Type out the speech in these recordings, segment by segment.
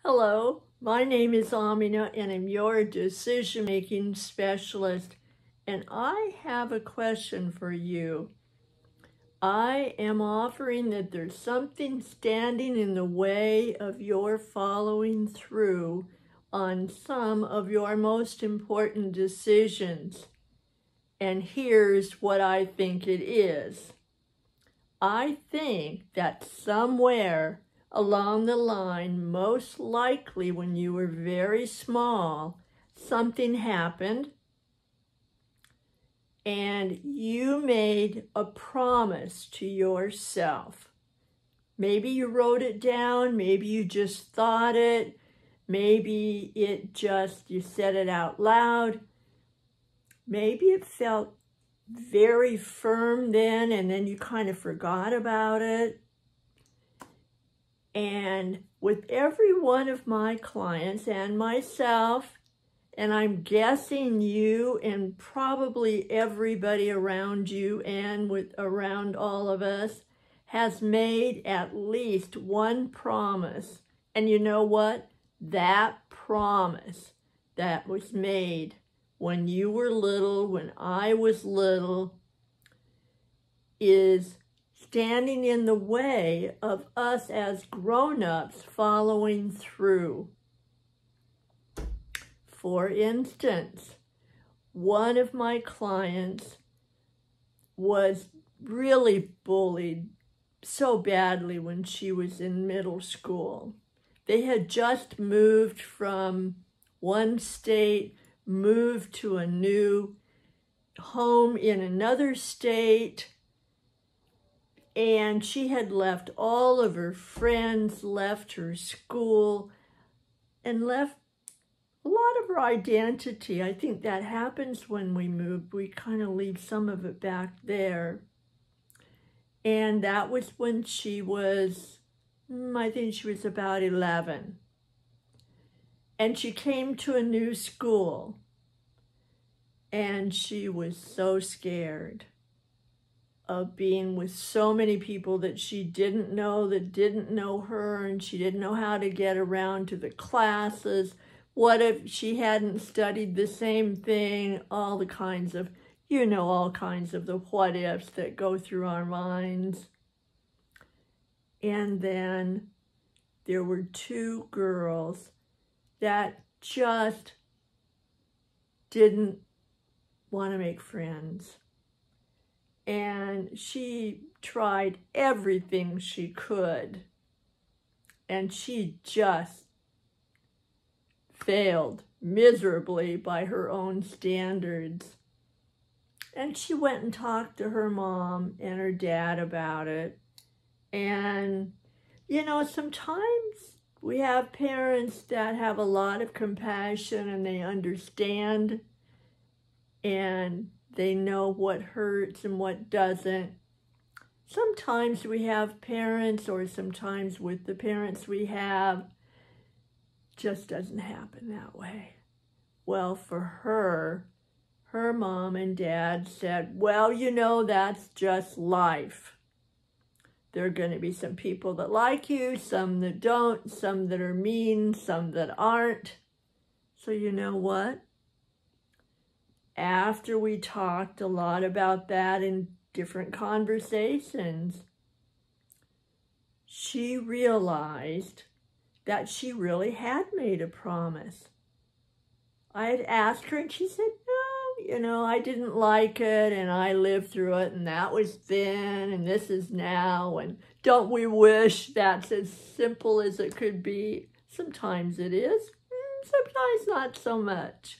Hello, my name is Amina and I'm your decision-making specialist, and I have a question for you. I am offering that there's something standing in the way of your following through on some of your most important decisions. And here's what I think it is. I think that somewhere along the line, most likely when you were very small, something happened and you made a promise to yourself. Maybe you wrote it down, maybe you just thought it, maybe you said it out loud, maybe it felt very firm then and then you kind of forgot about it. And with every one of my clients and myself, and I'm guessing you and probably everybody around you and around all of us has made at least one promise. And you know what? That promise that was made when you were little, when I was little, is standing in the way of us as grown-ups following through. For instance, one of my clients was really bullied so badly when she was in middle school. They had just moved from one state, moved to a new home in another state, and she had left all of her friends, left her school, and left a lot of her identity. I think that happens when we move. We kind of leave some of it back there. And that was when she was, I think she was about 11. And she came to a new school. And she was so scared of being with so many people that she didn't know, that didn't know her, and she didn't know how to get around to the classes. What if she hadn't studied the same thing? All the kinds of, all kinds of the what ifs that go through our minds. And then there were two girls that just didn't want to make friends. And she tried everything she could, and she just failed miserably by her own standards. And she went and talked to her mom and her dad about it. And, sometimes we have parents that have a lot of compassion and they understand and they know what hurts and what doesn't. Sometimes we have parents, or sometimes with the parents we have, just doesn't happen that way. Well, for her mom and dad said, well, that's just life. There are going to be some people that like you, some that don't, some that are mean, some that aren't. So you know what? After we talked a lot about that in different conversations, she realized that she really had made a promise. I had asked her and she said, no, I didn't like it and I lived through it and that was then and this is now, and don't we wish that's as simple as it could be? Sometimes it is, sometimes not so much.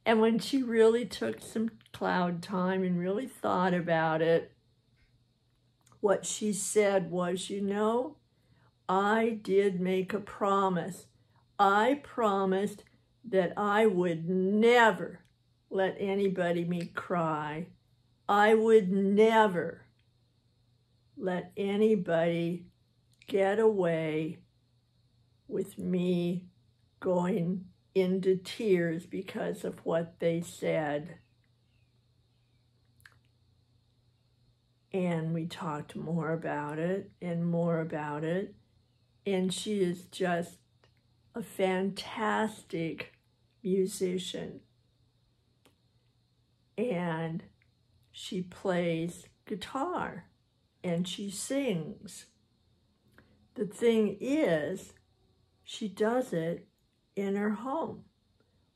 And when she really took some cloud time and really thought about it, what she said was, I did make a promise. I promised that I would never let anybody make me cry. I would never let anybody get away with me going into tears because of what they said. And we talked more about it and more about it. And she is just a fantastic musician. And she plays guitar and she sings. The thing is, she does it in her home,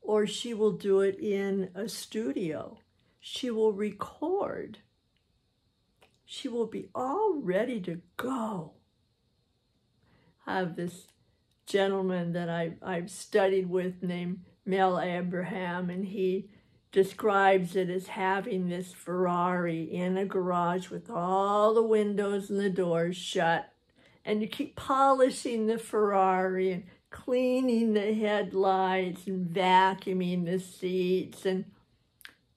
or she will do it in a studio. She will record. She will be all ready to go. I have this gentleman that I've studied with named Mel Abraham, and he describes it as having this Ferrari in a garage with all the windows and the doors shut, and you keep polishing the Ferrari and cleaning the headlights and vacuuming the seats and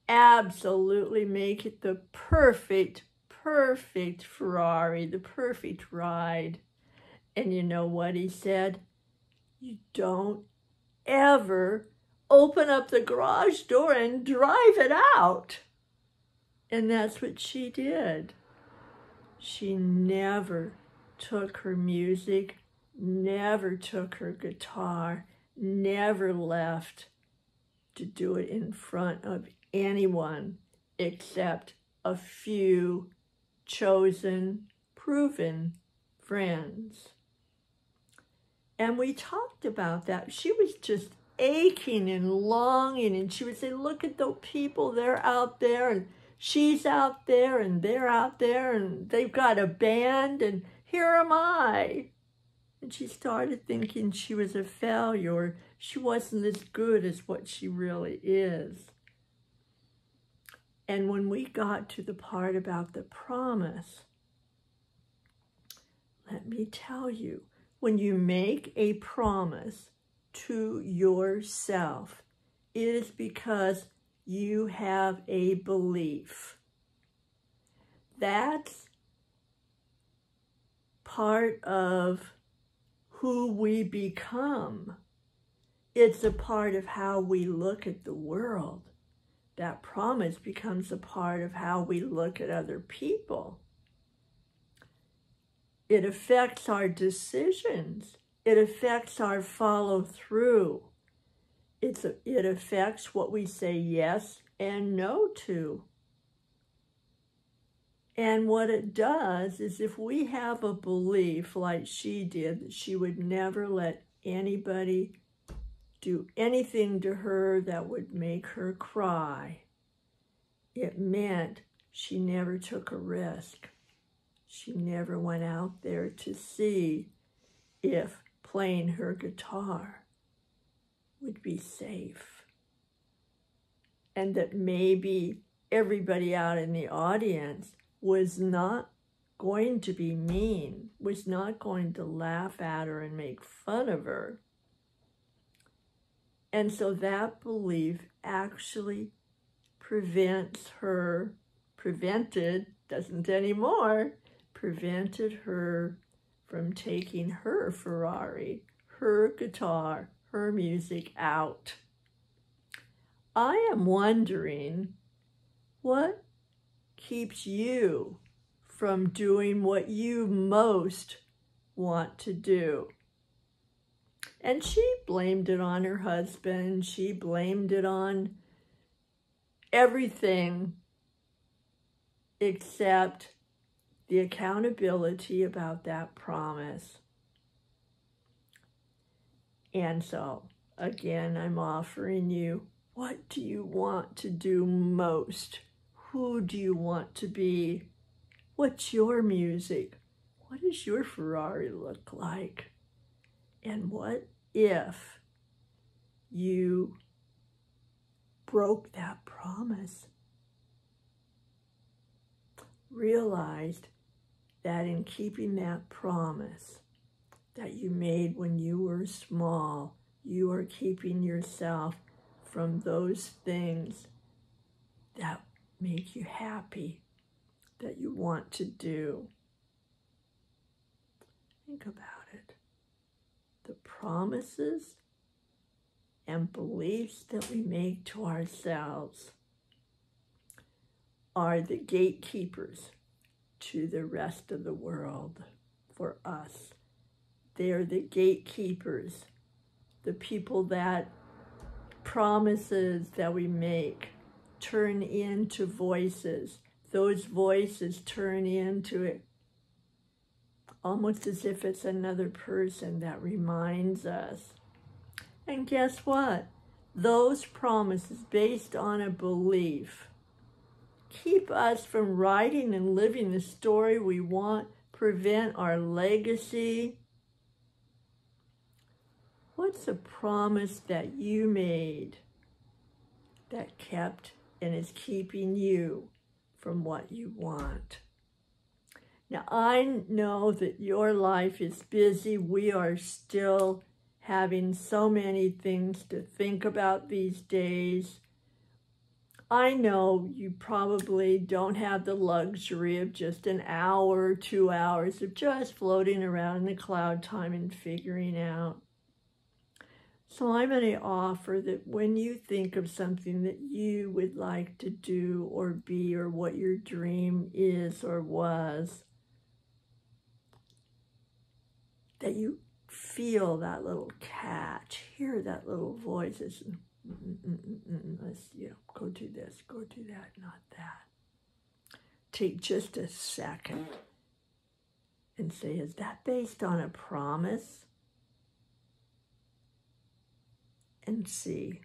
absolutely make it the perfect Ferrari, the perfect ride. And you know what he said? You don't ever open up the garage door and drive it out. And that's what she did. She never took her music, never took her guitar, never left to do it in front of anyone except a few chosen, proven friends. And we talked about that. She was just aching and longing, and she would say, look at the people, they're out there, and she's out there, and they're out there, and they've got a band, and here am I. And she started thinking she was a failure. She wasn't as good as what she really is. And when we got to the part about the promise, let me tell you, when you make a promise to yourself, it is because you have a belief. That's part of who we become. It's a part of how we look at the world. That promise becomes a part of how we look at other people. It affects our decisions. It affects our follow-through. It affects what we say yes and no to. And what it does is, if we have a belief like she did, that she would never let anybody do anything to her that would make her cry, it meant she never took a risk. She never went out there to see if playing her guitar would be safe. And that maybe everybody out in the audience was not going to be mean, was not going to laugh at her and make fun of her. And so that belief actually doesn't anymore, prevented her from taking her Ferrari, her guitar, her music out. I am wondering, what keeps you from doing what you most want to do? And she blamed it on her husband. She blamed it on everything except the accountability about that promise. And so, again, I'm offering you, what do you want to do most? Who do you want to be? What's your music? What does your Ferrari look like? And what if you broke that promise? Realized that in keeping that promise that you made when you were small, you are keeping yourself from those things that make you happy, that you want to do. Think about it. The promises and beliefs that we make to ourselves are the gatekeepers to the rest of the world for us. They are the gatekeepers, the people that promises that we make turn into voices. Those voices turn into it almost as if it's another person that reminds us. And guess what? Those promises based on a belief keep us from writing and living the story we want, prevent our legacy. What's a promise that you made that kept and is keeping you from what you want? Now, I know that your life is busy. We are still having so many things to think about these days. I know you probably don't have the luxury of just an hour or 2 hours of just floating around in the cloud time and figuring out. So I'm going to offer that when you think of something that you would like to do or be, or what your dream is or was, that you feel that little catch, hear that little voice. Let's, go do this, go do that, not that. Take just a second and say, is that based on a promise? And see.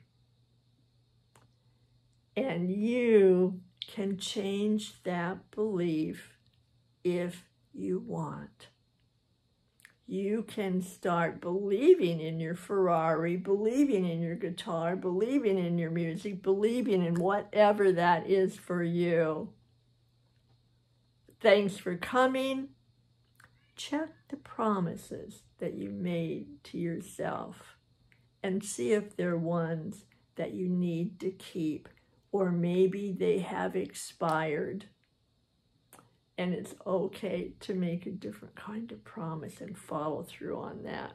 And you can change that belief if you want. You can start believing in your Ferrari, believing in your guitar, believing in your music, believing in whatever that is for you. Thanks for coming. Check the promises that you made to yourself and see if they're ones that you need to keep, or maybe they have expired. And it's okay to make a different kind of promise and follow through on that.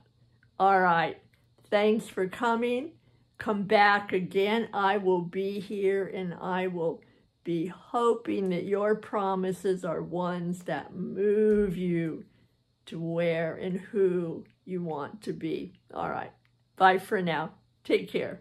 All right. Thanks for coming. Come back again. I will be here, and I will be hoping that your promises are ones that move you to where and who you want to be. All right. Bye for now. Take care.